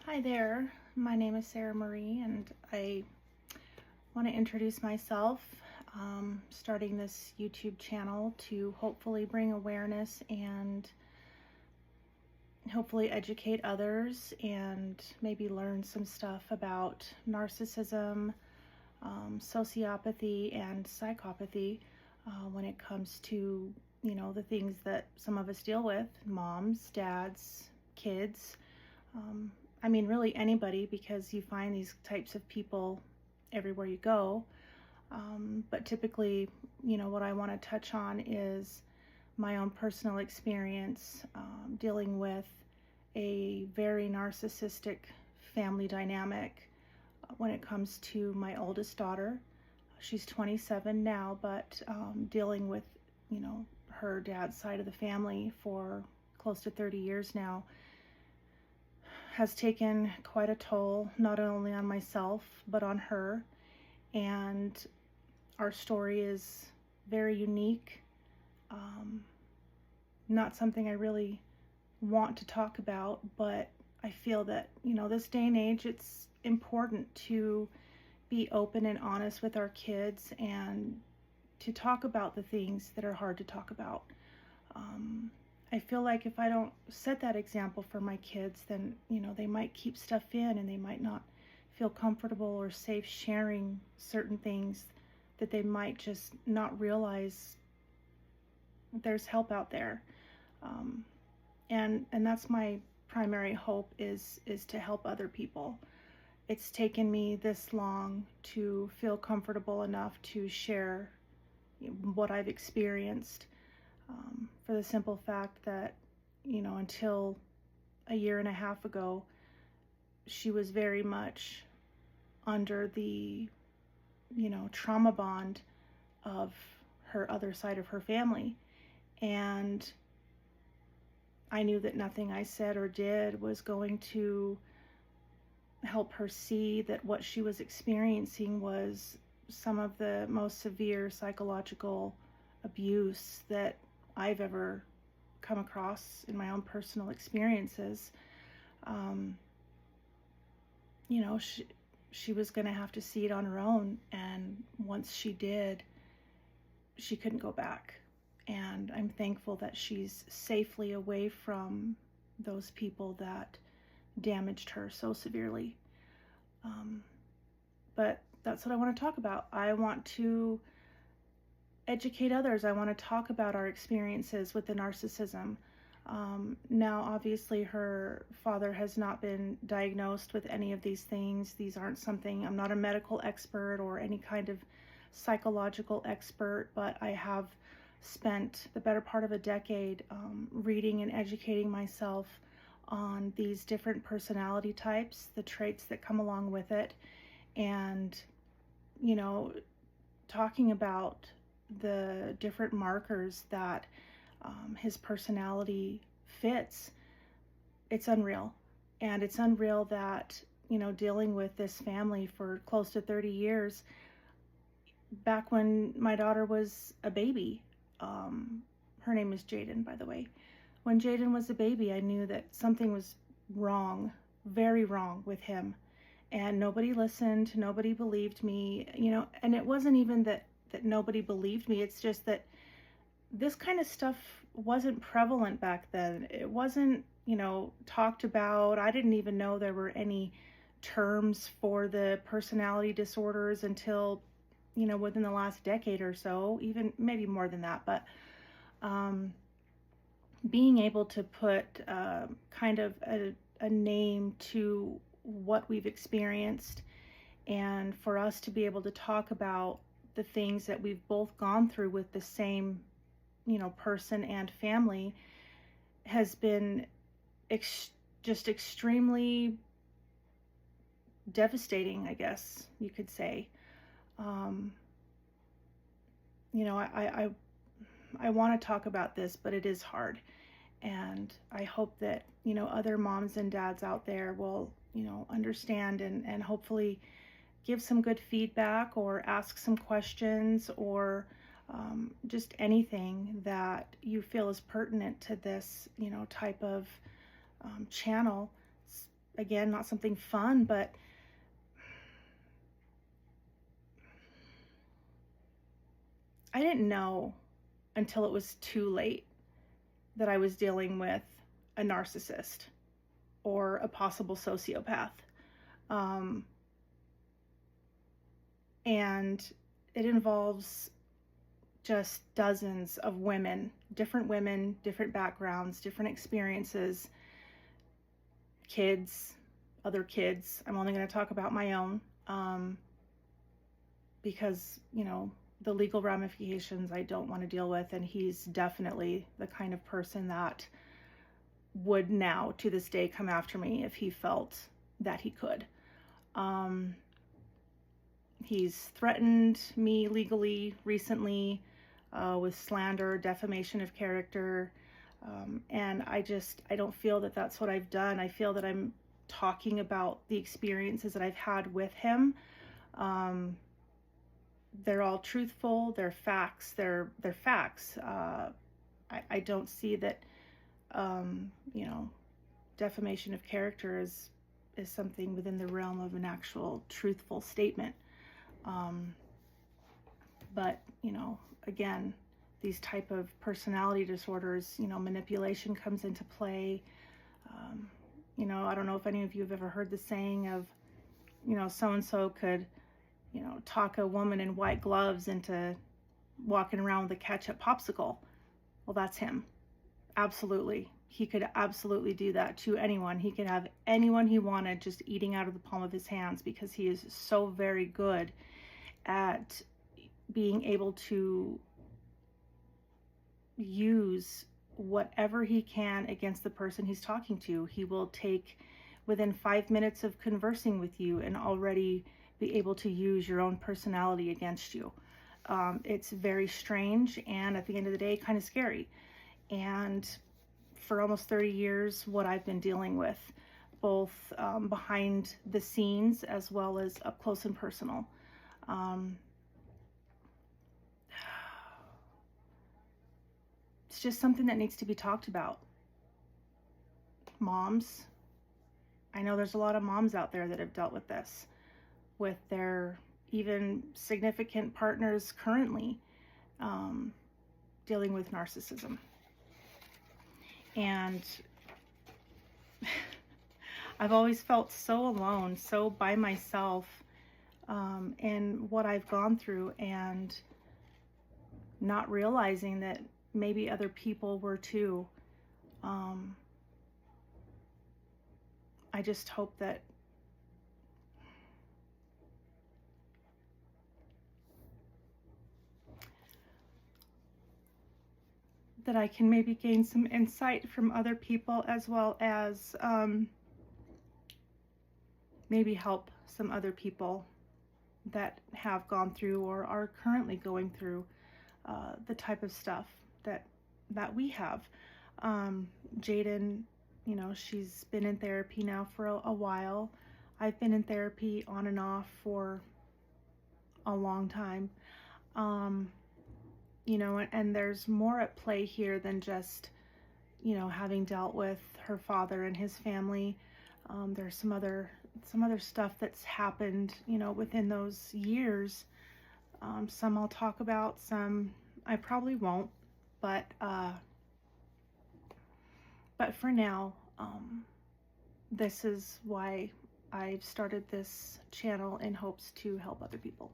Hi there, my name is Sarah Marie, and I want to introduce myself, starting this YouTube channel to hopefully bring awareness and hopefully educate others and maybe learn some stuff about narcissism, sociopathy, and psychopathy when it comes to, the things that some of us deal with, moms, dads, kids. Really anybody, because you find these types of people everywhere you go. But typically, what I want to touch on is my own personal experience dealing with a very narcissistic family dynamic when it comes to my oldest daughter. She's 27 now, but dealing with, her dad's side of the family for close to 30 years now has taken quite a toll, not only on myself, but on her. And our story is very unique. Not something I really want to talk about, but I feel that, this day and age, it's important to be open and honest with our kids and to talk about the things that are hard to talk about. I feel like if I don't set that example for my kids, then, they might keep stuff in and they might not feel comfortable or safe sharing certain things that they might just not realize there's help out there. And that's my primary hope is to help other people. It's taken me this long to feel comfortable enough to share what I've experienced. For the simple fact that, until a year and a half ago, she was very much under the, trauma bond of her other side of her family. And I knew that nothing I said or did was going to help her see that what she was experiencing was some of the most severe psychological abuse that I've ever come across in my own personal experiences. She was going to have to see it on her own, and once she did, she couldn't go back. And I'm thankful that she's safely away from those people that damaged her so severely. But that's what I want to talk about. I want to educate others. I want to talk about our experiences with the narcissism. Now, obviously, her father has not been diagnosed with any of these things. These aren't something, I'm not a medical expert or any kind of psychological expert, but I have spent the better part of a decade reading and educating myself on these different personality types, the traits that come along with it, and, talking about the different markers that his personality fits. It's unreal. And it's unreal that, dealing with this family for close to 30 years, back when my daughter was a baby, her name is Jaden, by the way. When Jaden was a baby, I knew that something was wrong, very wrong with him. And nobody listened, nobody believed me, and it wasn't even that nobody believed me. It's just that this kind of stuff wasn't prevalent back then. It wasn't, talked about. I didn't even know there were any terms for the personality disorders until, within the last decade or so, even maybe more than that. But being able to put kind of a name to what we've experienced, and for us to be able to talk about the things that we've both gone through with the same, person and family, has been just extremely devastating, I guess you could say. I want to talk about this, but it is hard. And I hope that, other moms and dads out there will, understand and hopefully give some good feedback or ask some questions or just anything that you feel is pertinent to this, type of channel. again, not something fun, but I didn't know until it was too late that I was dealing with a narcissist or a possible sociopath. And it involves just dozens of women, different backgrounds, different experiences, kids, other kids. I'm only going to talk about my own, because, you know, the legal ramifications I don't want to deal with, and he's definitely the kind of person that would now, to this day, come after me if he felt that he could. He's threatened me legally recently with slander, defamation of character, and I don't feel that that's what I've done. I feel that I'm talking about the experiences that I've had with him. They're all truthful. They're facts. They're facts. I don't see that, you know, defamation of character is something within the realm of an actual truthful statement. But, you know, again, these type of personality disorders, you know, manipulation comes into play. You know, I don't know if any of you have ever heard the saying of, you know, so-and-so could, you know, talk a woman in white gloves into walking around with a ketchup popsicle. Well, that's him. Absolutely. He could absolutely do that to anyone. He could have anyone he wanted just eating out of the palm of his hands, because he is so very good at being able to use whatever he can against the person he's talking to. He will take within 5 minutes of conversing with you and already be able to use your own personality against you. It's very strange, and at the end of the day, kind of scary. And for almost 30 years, what I've been dealing with, both behind the scenes as well as up close and personal. It's just something that needs to be talked about. Moms, I know there's a lot of moms out there that have dealt with this, with their even significant partners currently dealing with narcissism. And I've always felt so alone, so by myself in what I've gone through, and not realizing that maybe other people were too. I just hope that I can maybe gain some insight from other people, as well as maybe help some other people that have gone through or are currently going through the type of stuff that we have. Jaden, you know, she's been in therapy now for a while. I've been in therapy on and off for a long time. You know, and there's more at play here than just, you know, having dealt with her father and his family. There's some other stuff that's happened, you know, within those years. Some I'll talk about, some I probably won't, but for now, this is why I've started this channel, in hopes to help other people.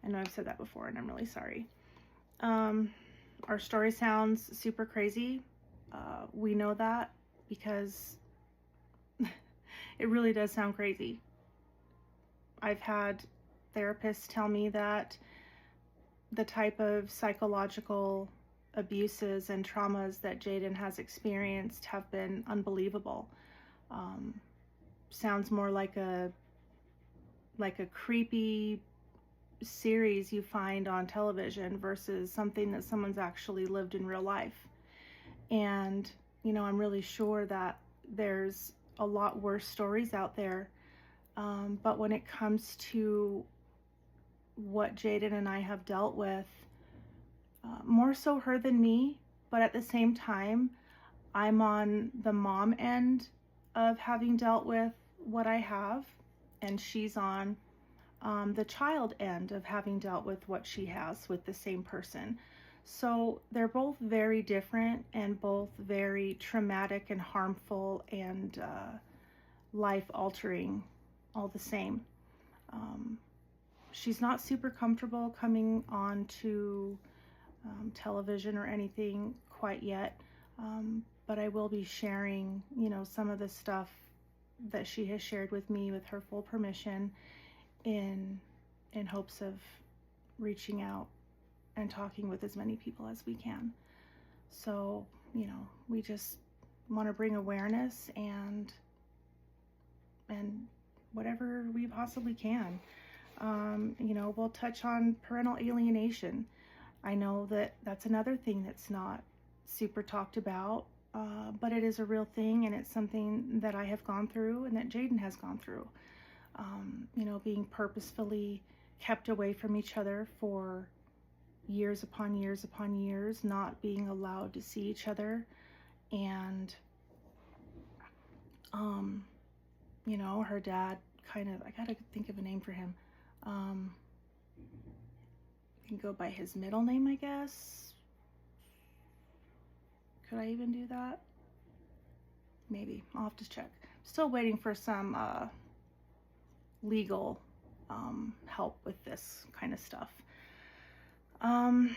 I know I've said that before, and I'm really sorry. Our story sounds super crazy. We know that because it really does sound crazy. I've had therapists tell me that the type of psychological abuses and traumas that Jaden has experienced have been unbelievable. Sounds more like a creepy series you find on television versus something that someone's actually lived in real life. And, you know, I'm really sure that there's a lot worse stories out there. But when it comes to what Jaden and I have dealt with, more so her than me, but at the same time, I'm on the mom end of having dealt with what I have, and she's on the child end of having dealt with what she has with the same person. So they're both very different and both very traumatic and harmful and life altering all the same. She's not super comfortable coming on to television or anything quite yet, but I will be sharing, some of the stuff that she has shared with me with her full permission in hopes of reaching out and talking with as many people as we can. So, we just want to bring awareness and whatever we possibly can. We'll touch on parental alienation. I know that that's another thing that's not super talked about, but it is a real thing, and it's something that I have gone through and that Jaden has gone through. Being purposefully kept away from each other for years upon years upon years, not being allowed to see each other, and her dad I gotta think of a name for him. You can go by his middle name, I guess. Could I even do that? Maybe. I'll have to check. Still waiting for some legal help with this kind of stuff. I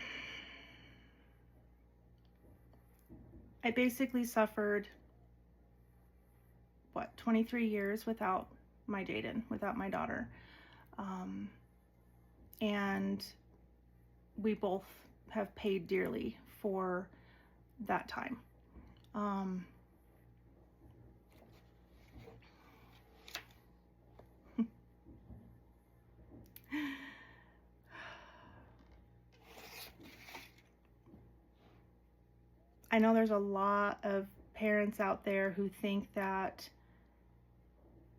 basically suffered 23 years without my Jaden, without my daughter. And we both have paid dearly for that time. I know there's a lot of parents out there who think that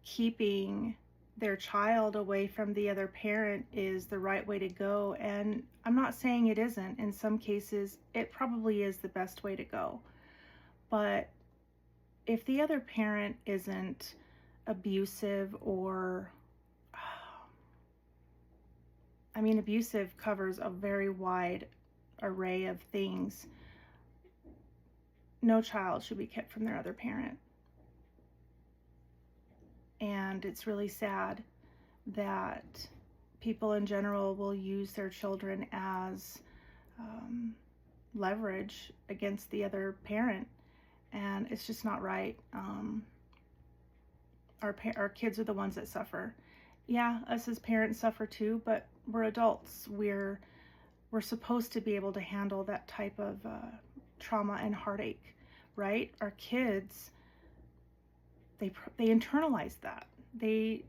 keeping their child away from the other parent is the right way to go, and I'm not saying it isn't. In some cases, it probably is the best way to go. But if the other parent isn't abusive or, abusive covers a very wide array of things. No child should be kept from their other parent. And it's really sad that people in general will use their children as leverage against the other parent, and it's just not right. Our kids are the ones that suffer. Yeah, us as parents suffer too, but we're adults. We're supposed to be able to handle that type of trauma and heartache, right? Our kids, they internalize that. They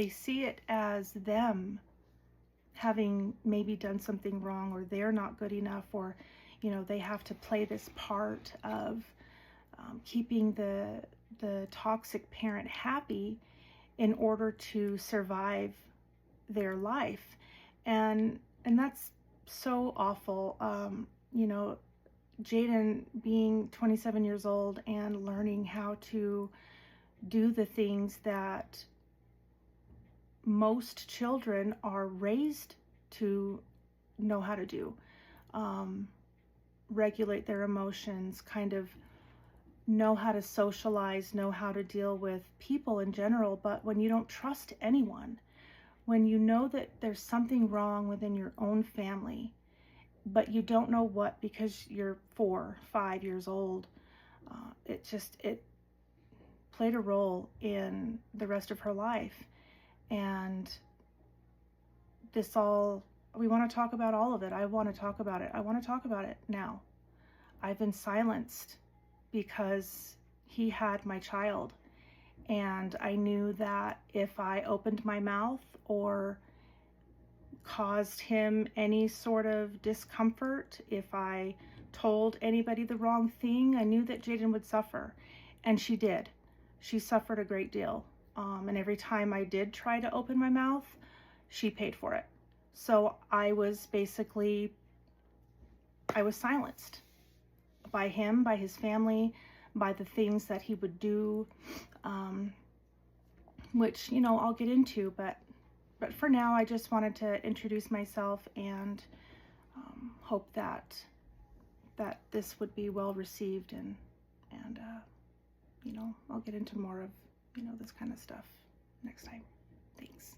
see it as them having maybe done something wrong, or they're not good enough, or they have to play this part of keeping the toxic parent happy in order to survive their life, and that's so awful. Jaden being 27 years old and learning how to do the things that most children are raised to know how to do, regulate their emotions, kind of know how to socialize, know how to deal with people in general. But when you don't trust anyone, when you know that there's something wrong within your own family, but you don't know what, because you're 4, 5 years old, it played a role in the rest of her life. And we want to talk about all of it. I want to talk about it. I want to talk about it now. I've been silenced because he had my child, and I knew that if I opened my mouth or caused him any sort of discomfort, if I told anybody the wrong thing, I knew that Jaden would suffer. And she did. She suffered a great deal. And every time I did try to open my mouth, she paid for it. So I was silenced by him, by his family, by the things that he would do, which, you know, I'll get into, but for now, I just wanted to introduce myself and hope that this would be well received, and you know, I'll get into more of, you know, this kind of stuff next time. Thanks.